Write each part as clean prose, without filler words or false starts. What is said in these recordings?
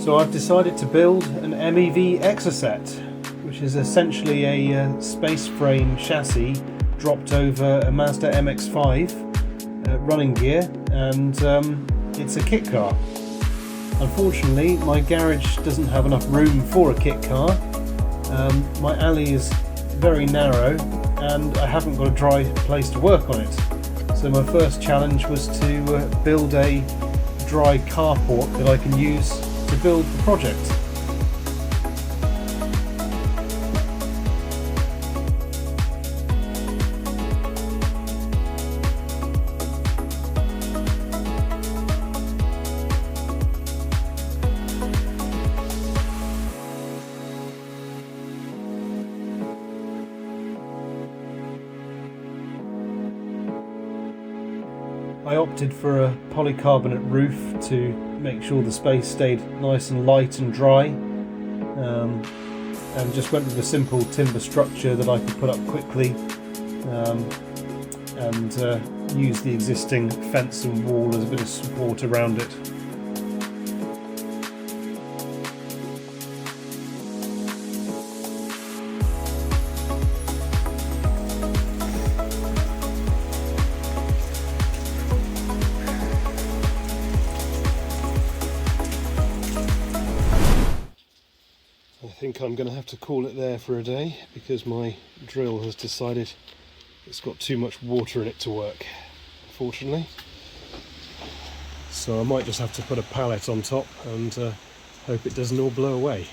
So I've decided to build an MEV Exocet, which is essentially a space frame chassis dropped over a Mazda MX5 running gear, and it's a kit car. Unfortunately, my garage doesn't have enough room for a kit car. My alley is very narrow and I haven't got a dry place to work on it. So my first challenge was to build a dry carport that I can use to build the project. I opted for a polycarbonate roof to make sure the space stayed nice and light and dry, and just went with a simple timber structure that I could put up quickly, and use the existing fence and wall as a bit of support around it. I think I'm going to have to call it there for a day because my drill has decided it's got too much water in it to work, unfortunately. So I might just have to put a pallet on top and hope it doesn't all blow away.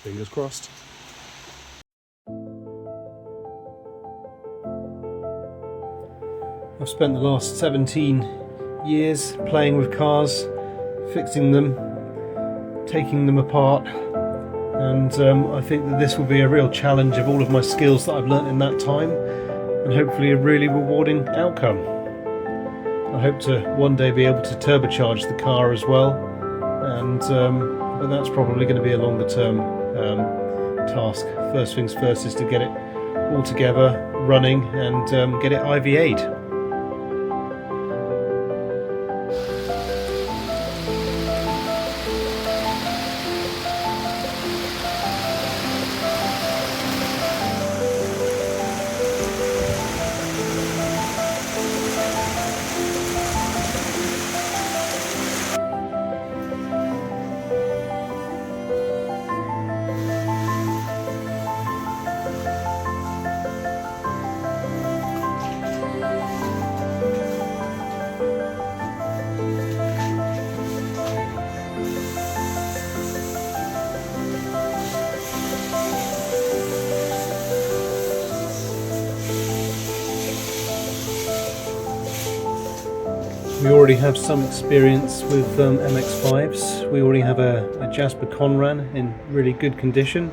Fingers crossed. I've spent the last 17 years playing with cars, fixing them, taking them apart. And I think that this will be a real challenge of all of my skills that I've learnt in that time, and hopefully a really rewarding outcome. I hope to one day be able to turbocharge the car as well, and but that's probably going to be a longer term task. First things first is to get it all together, running, and get it IVA'd. We already have some experience with MX5s. We already have a Jasper Conran in really good condition.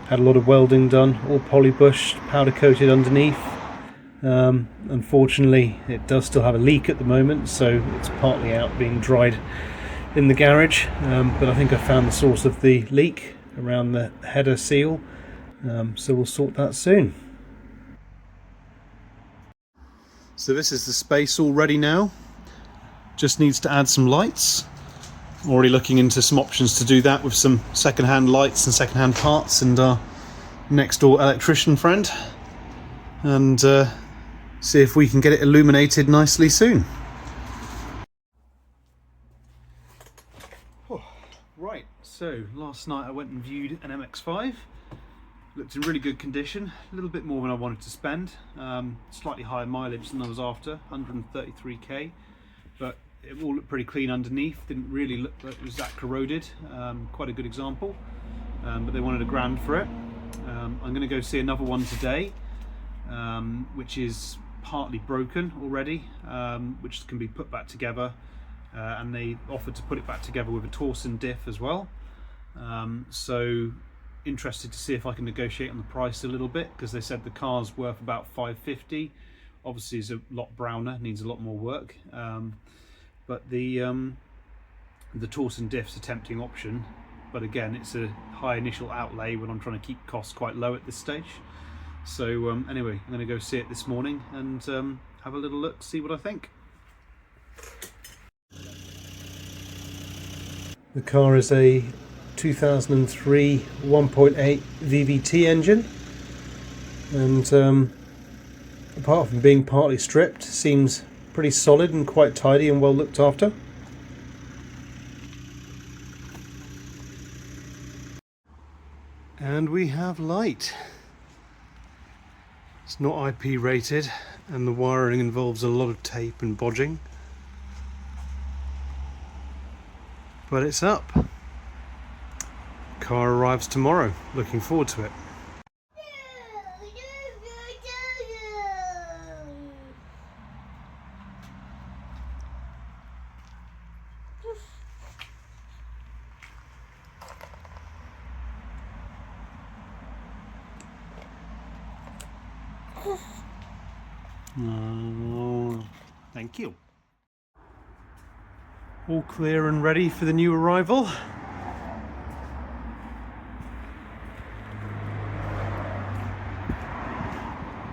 Had a lot of welding done, all polybushed, powder coated underneath. Unfortunately, it does still have a leak at the moment, so it's partly out being dried in the garage. But I think I found the source of the leak around the header seal, so we'll sort that soon. So this is the space all ready now. Just needs to add some lights. I'm already looking into some options to do that with some second-hand lights and second-hand parts and our next door electrician friend, and see if we can get it illuminated nicely soon. Right, so last night I went and viewed an MX5. Looked in really good condition, a little bit more than I wanted to spend, slightly higher mileage than I was after, 133k, but it all looked pretty clean underneath, didn't really look like it was that corroded. Quite a good example, but they wanted $1,000 for it. I'm going to go see another one today, which is partly broken already, which can be put back together, and they offered to put it back together with a torsion diff as well. So interested to see if I can negotiate on the price a little bit, because they said the car's worth about $550. Obviously it's a lot browner, needs a lot more work, but the torsion diff's a tempting option, but again it's a high initial outlay when I'm trying to keep costs quite low at this stage. So anyway, I'm going to go see it this morning and have a little look, see what I think. The car is a 2003 1.8 VVT engine, and apart from being partly stripped, seems pretty solid and quite tidy and well looked after. And we have light. It's not IP rated, and the wiring involves a lot of tape and bodging, but it's up. Car arrives tomorrow. Looking forward to it. Oh, thank you. All clear and ready for the new arrival.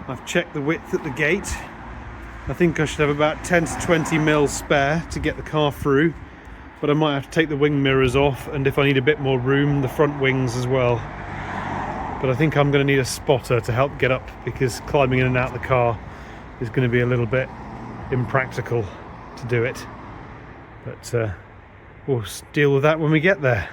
I've checked the width at the gate. I think I should have about 10 to 20 mil spare to get the car through, but I might have to take the wing mirrors off, and if I need a bit more room, the front wings as well. But I think I'm going to need a spotter to help get up, because climbing in and out of the car is going to be a little bit impractical to do it. But we'll deal with that when we get there.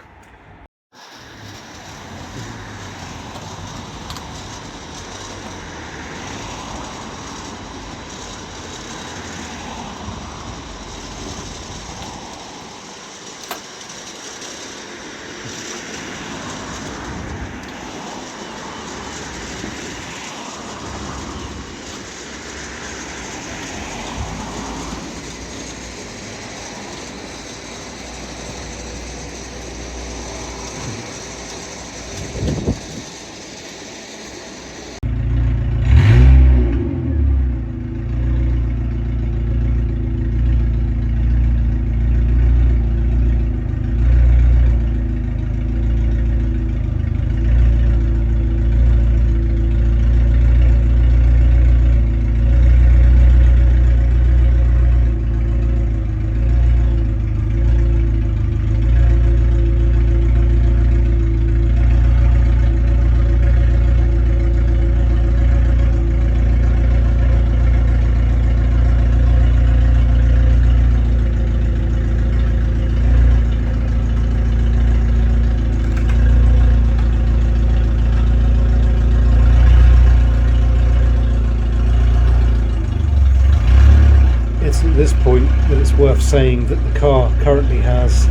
At this point that it's worth saying that the car currently has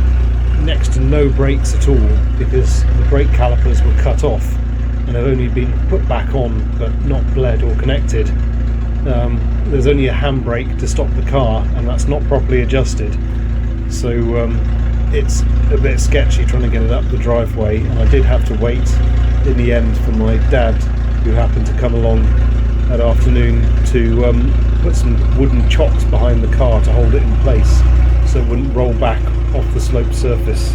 next to no brakes at all, because the brake calipers were cut off and have only been put back on but not bled or connected. There's only a handbrake to stop the car, and that's not properly adjusted, so it's a bit sketchy trying to get it up the driveway, and I did have to wait in the end for my dad, who happened to come along that afternoon, to put some wooden chocks behind the car to hold it in place so it wouldn't roll back off the sloped surface.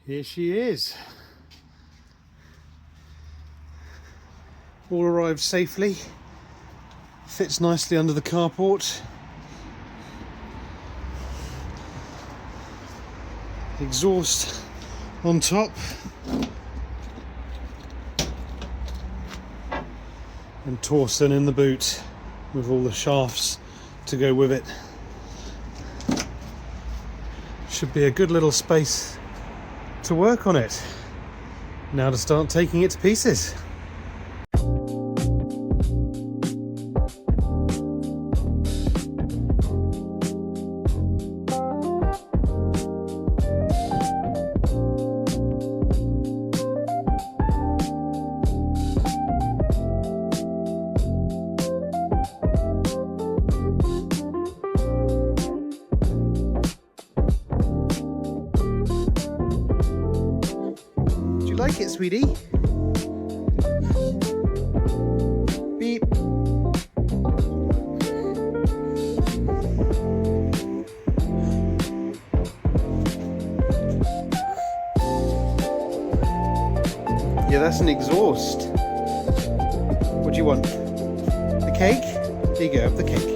Here she is. All arrived safely. Fits nicely under the carport. Exhaust on top. And Torsen in the boot with all the shafts to go with it. Should be a good little space to work on it. Now to start taking it to pieces. you like it, sweetie? Beep. Yeah, that's an exhaust. What do you want? The cake? There you go, have the cake.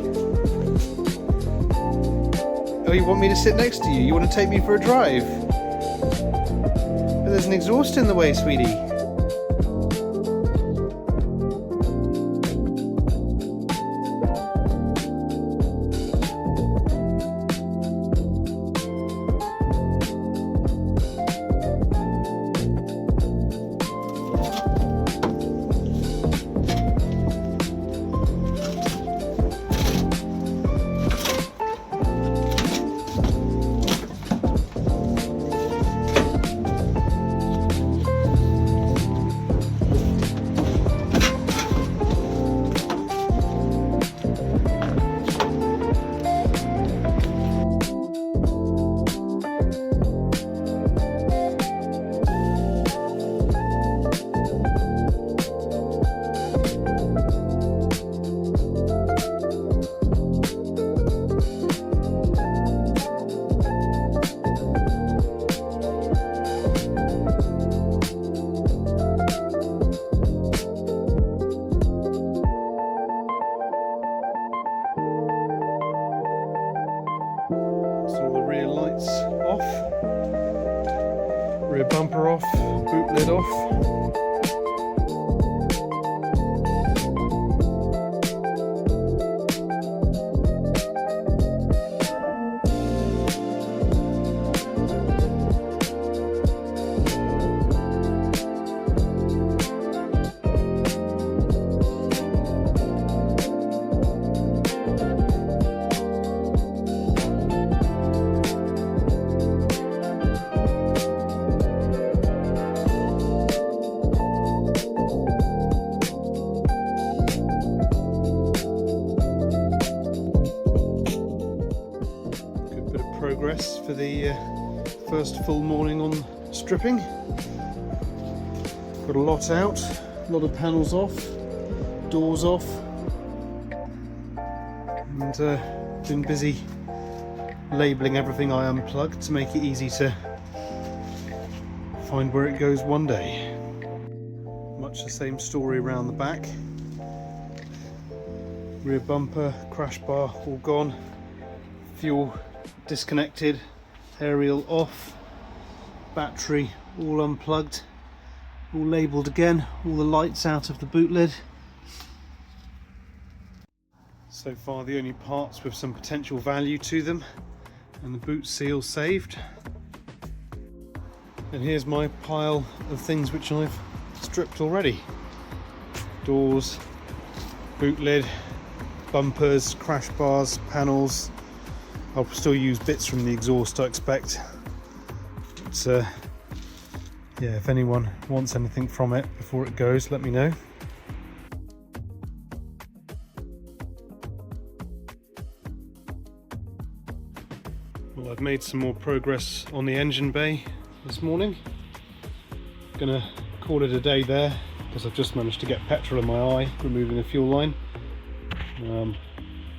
Oh, you want me to sit next to you? You want to take me for a drive? But there's an exhaust in the way, sweetie. Rear bumper off, boot lid off. Progress for the first full morning on stripping. Got a lot out, a lot of panels off, doors off, and been busy labelling everything I unplugged to make it easy to find where it goes one day. Much the same story around the back. Rear bumper, crash bar all gone, fuel disconnected, aerial off, battery all unplugged, all labelled again, all the lights out of the boot lid. So far the only parts with some potential value to them, and the boot seal saved. And here's my pile of things which I've stripped already. Doors, boot lid, bumpers, crash bars, panels. I'll still use bits from the exhaust, I expect. But yeah, if anyone wants anything from it before it goes, let me know. Well, I've made some more progress on the engine bay this morning. Gonna call it a day there because I've just managed to get petrol in my eye, removing a fuel line,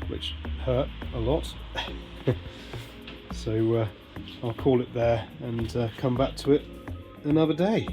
which hurt a lot. So I'll call it there and come back to it another day.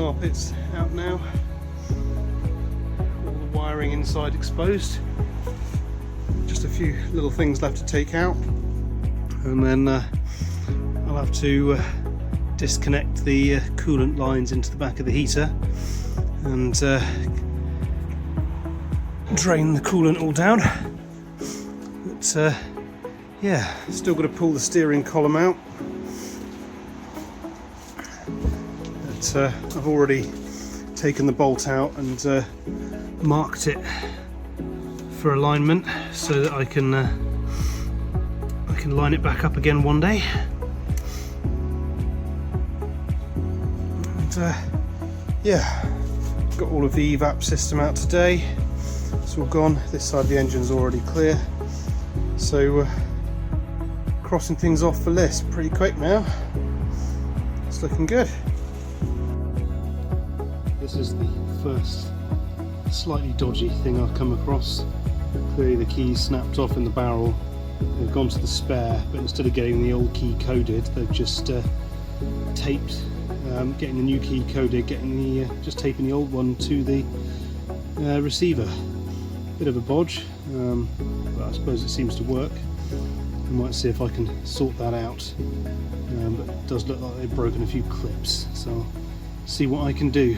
carpet's out now. All the wiring inside exposed. Just a few little things left to take out, and then I'll have to disconnect the coolant lines into the back of the heater and drain the coolant all down. But yeah, still got to pull the steering column out. But I've already taken the bolt out and marked it for alignment so that I can line it back up again one day. And yeah, got all of the evap system out today. It's all gone. This side of the engine's already clear. So crossing things off the list pretty quick now. It's looking good. This is the first slightly dodgy thing I've come across. Clearly the keys snapped off in the barrel. They've gone to the spare, but instead of getting the old key coded, they've just taped, getting the new key coded, just taping the old one to the receiver. Bit of a bodge, but I suppose it seems to work. I might see if I can sort that out, but it does look like they've broken a few clips, so I'll see what I can do.